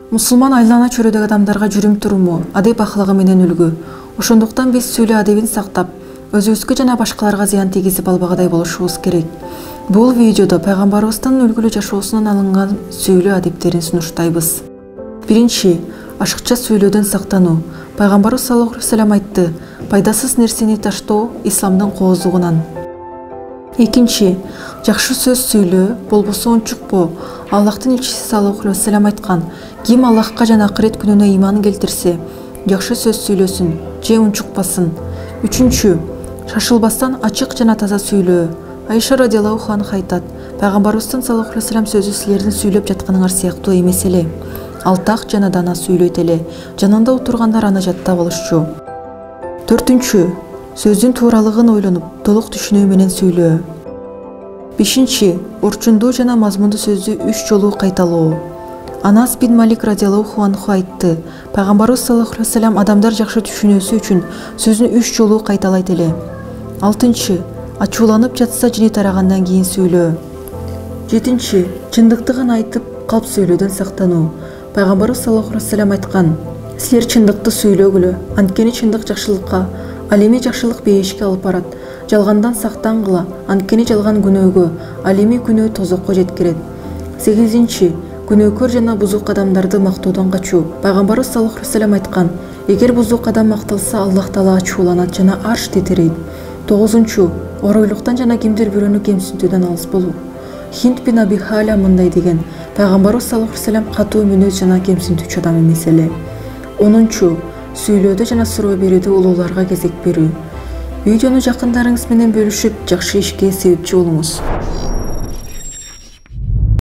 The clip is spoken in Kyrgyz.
Мусулман айлана чөрөдөгү адамдарга жүрүм туруму, адеп аклагы менен үлгү. Ошондуктан биз сүйлөө адебин сактап, өзүбүзгө жана башкаларга зыян тийгизип албагыдай болушубуз керек. Бул видеодо пайгамбарыбыздын үлгүлүү жашоосунан алынган сүйлөө адептерин сунуштайбыз. Биринчи, ашыкча сүйлөөдөн сактануу. Пайгамбарыбыз саллаллаху алейхи ва саллям айтты: пайдасыз нерсени таштоо исламдын коозугунан. Экинчи, жакшы сөз сүйлөө, болбосо унчукпо. Аллахтын элчиси саллаллаху алейхи ва саллям айткан: ким Аллахка жана акырет күнүнө ыйман келтирсе, жакшы сөз сүйлөсүн, же унчукпасын. Үчүнчү, шашылбастан ачык жана таза сүйлөө. Айша радиаллаху анха айтат: пайгамбарыбыздын саллаллаху алейхи ва саллям сөзү силердин сүйлөп жатканыңар сыяктуу эмес эле. Ал так жана дана сүйлөйт эле. Жанында отургандар аны жаттап алышчу. Төртүнчү, сөздүн тууралыгын ойлонуп, толук түшүнүү менен сүйлөө. Бешинчи, орчундуу жана мазмундуу сөздү 3 жолу кайталоо. Анас бин Малик радиаллаху анху айтты: пайгамбарыбыз саллаллаху алейхи ва саллям адамдар жакшы түшүнүүсү үчүн сөзүн 3 жолу кайталайт эле. Алтынчы, ачууланып жатса жини тарагандан кийин сүйлөө. Жетинчи, чындыкты гана айтып, калп сүйлөөдөн сактануу. Пайгамбарыбыз саллаллаху алейхи ва саллям айткан: силер чындыкты сүйлөгүлө, анткени чындык жакшылыкка, ал эми жакшылык бейишке алып барат. Жалгандан сактангыла, анткени жалган күнөөгө, ал эми күнөө тозокко жеткирет. Сегизинчи, күнөөкөр жана бузук адамдарды мактоодон качуу. Пайгамбарыбыз саллаллаху алейхи ва саллям айткан: эгер бузук адам макталса, Аллах таала ачууланат жана арш титирейт. Тогузунчу, оройлуктан жана кимдир бирөөнү кемсинтүүдөн алыс болуу. Хинд бин Аби Халя мындай деген: пайгамбарыбыз саллаллаху алейхи ва саллям катуу мүнөз жана кемсинтүүчү адам эмес эле. Онунчу, сүйлөөдө жана суроо берүүдө улууларга кезек берүү. Видеону жакындарыңыз менен бөлүшүп, жакшы ишке себепчи болуңуз.